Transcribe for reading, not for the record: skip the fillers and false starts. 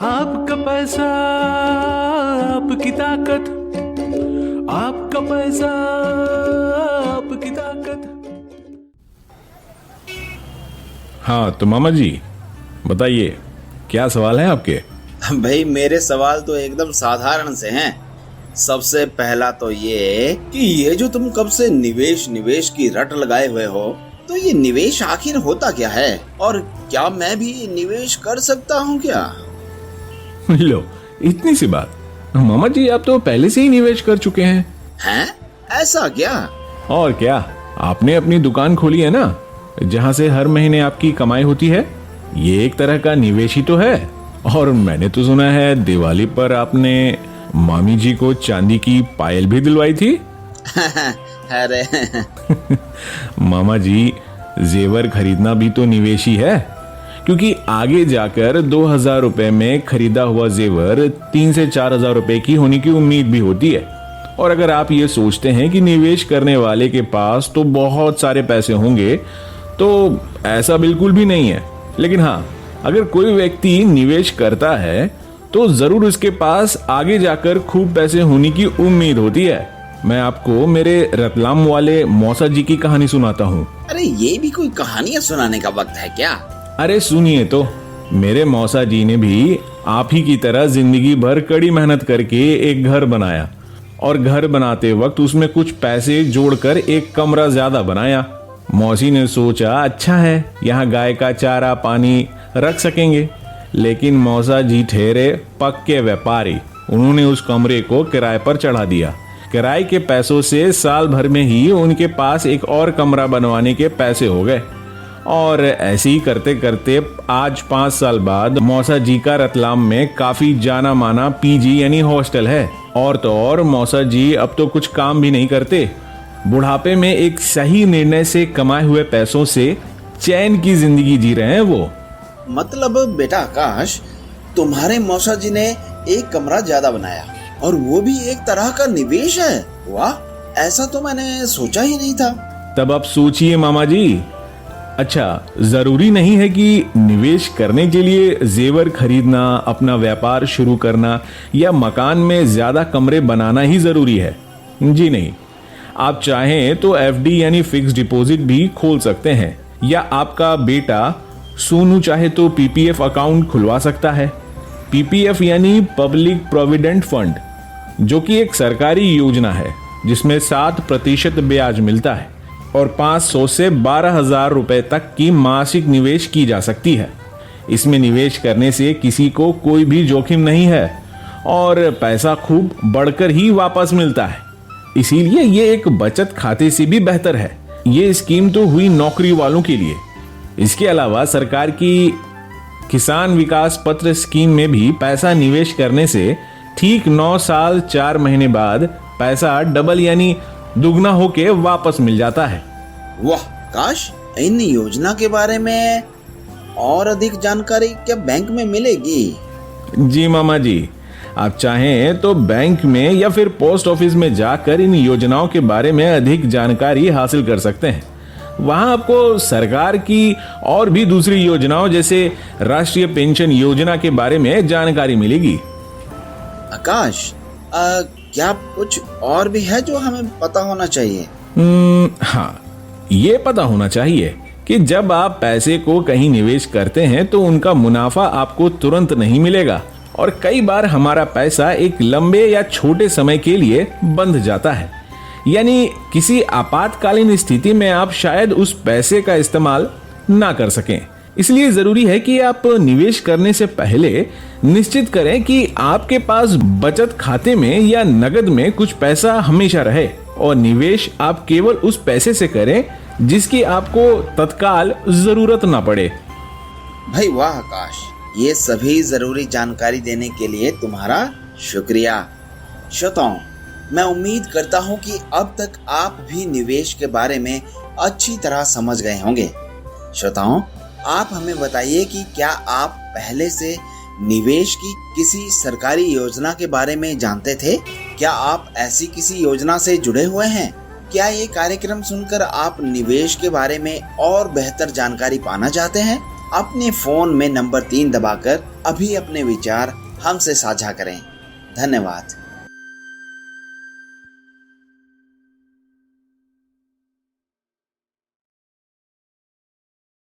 आपका पैसा, आपकी ताकत, आपका पैसा, आपकी ताकत। हाँ तो मामा जी बताइए, क्या सवाल है आपके? भाई मेरे सवाल तो एकदम साधारण से हैं। सबसे पहला तो ये कि ये जो तुम कब से निवेश निवेश की रट लगाए हुए हो, तो ये निवेश आखिर होता क्या है और क्या मैं भी निवेश कर सकता हूँ क्या? लो, इतनी सी बात। मामा जी आप तो पहले से ही निवेश कर चुके हैं। हैं? ऐसा क्या? और क्या, आपने अपनी दुकान खोली है ना, जहाँ से हर महीने आपकी कमाई होती है। ये एक तरह का निवेश ही तो है। और मैंने तो सुना है दिवाली पर आपने मामी जी को चांदी की पायल भी दिलवाई थी। अरे मामा जी, जेवर खरीदना भी तो निवेश ही है, क्योंकि आगे जाकर 2000 रुपए में खरीदा हुआ जेवर 3 से 4000 रुपए की होने की उम्मीद भी होती है। और अगर आप ये सोचते हैं कि निवेश करने वाले के पास तो बहुत सारे पैसे होंगे, तो ऐसा बिल्कुल भी नहीं है। लेकिन हाँ, अगर कोई व्यक्ति निवेश करता है तो जरूर उसके पास आगे जाकर खूब पैसे होने की उम्मीद होती है। मैं आपको मेरे रतलाम वाले मौसा जी की कहानी सुनाता हूँ। अरे ये भी कोई कहानियां सुनाने का वक्त है क्या? अरे सुनिए तो, मेरे मौसा जी ने भी आप ही की तरह जिंदगी भर कड़ी मेहनत करके एक घर बनाया, और घर बनाते वक्त उसमें कुछ पैसे जोड़कर एक कमरा ज्यादा बनाया। मौसी ने सोचा अच्छा है, यहाँ गाय का चारा पानी रख सकेंगे। लेकिन मौसा जी ठहरे पक्के व्यापारी। उन्होंने उस कमरे को किराए पर चढ़ा दिया। किराए के पैसों से साल भर में ही उनके पास एक और कमरा बनवाने के पैसे हो गए। और ऐसे ही करते करते आज 5 साल बाद मौसा जी का रतलाम में काफी जाना माना पीजी यानी हॉस्टल है। और तो और मौसा जी अब तो कुछ काम भी नहीं करते। बुढ़ापे में एक सही निर्णय से कमाए हुए पैसों से चैन की जिंदगी जी रहे हैं वो। मतलब बेटा आकाश, तुम्हारे मौसा जी ने एक कमरा ज्यादा बनाया और वो भी एक तरह का निवेश है। वाह, ऐसा तो मैंने सोचा ही नहीं था। तब आप सोचिए मामा जी। अच्छा, जरूरी नहीं है कि निवेश करने के लिए जेवर खरीदना, अपना व्यापार शुरू करना या मकान में ज्यादा कमरे बनाना ही जरूरी है। जी नहीं, आप चाहें तो एफडी यानी फिक्स डिपॉजिट भी खोल सकते हैं, या आपका बेटा सोनू चाहे तो पीपीएफ अकाउंट खुलवा सकता है। पीपीएफ यानी पब्लिक प्रोविडेंट फंड, जो कि एक सरकारी योजना है जिसमें 7% ब्याज मिलता है और 500 से 12,000 रुपए तक की मासिक निवेश की जा सकती है। इसमें निवेश करने से किसी को कोई भी जोखिम नहीं है और पैसा खूब बढ़कर ही वापस मिलता है। इसीलिए ये एक बचत खाते से भी बेहतर है। ये स्कीम तो हुई नौकरी वालों के लिए। इसके अलावा सरकार की किसान विकास पत्र स्कीम में भी पैसा निवेश करने से ठीक 9 साल 4 महीने बाद पैसा डबल यानी दुगना होके वापस मिल जाता है। वाह काश, इन योजना के बारे में और अधिक जानकारी क्या बैंक में मिलेगी? जी मामा जी, आप चाहें तो बैंक में या फिर पोस्ट ऑफिस में जाकर इन योजनाओं के बारे में अधिक जानकारी हासिल कर सकते हैं। वहां आपको सरकार की और भी दूसरी योजनाओं जैसे राष्ट्रीय पेंशन योजना के बारे में जानकारी मिलेगी। आकाश, क्या कुछ और भी है जो हमें पता होना चाहिए? हाँ, ये पता होना चाहिए कि जब आप पैसे को कहीं निवेश करते हैं तो उनका मुनाफा आपको तुरंत नहीं मिलेगा, और कई बार हमारा पैसा एक लंबे या छोटे समय के लिए बंध जाता है। यानी किसी आपातकालीन स्थिति में आप शायद उस पैसे का इस्तेमाल ना कर सकें। इसलिए जरूरी है कि आप निवेश करने से पहले निश्चित करें कि आपके पास बचत खाते में या नगद में कुछ पैसा हमेशा रहे, और निवेश आप केवल उस पैसे से करें जिसकी आपको तत्काल जरूरत ना पड़े। भाई वाह आकाश, ये सभी जरूरी जानकारी देने के लिए तुम्हारा शुक्रिया। श्रोताओं, मैं उम्मीद करता हूँ कि अब तक आप भी निवेश के बारे में अच्छी तरह समझ गए होंगे। श्रोताओं, आप हमें बताइए कि क्या आप पहले से निवेश की किसी सरकारी योजना के बारे में जानते थे? क्या आप ऐसी किसी योजना से जुड़े हुए हैं? क्या ये कार्यक्रम सुनकर आप निवेश के बारे में और बेहतर जानकारी पाना चाहते हैं? अपने फोन में नंबर 3 दबाकर अभी अपने विचार हमसे साझा करें। धन्यवाद।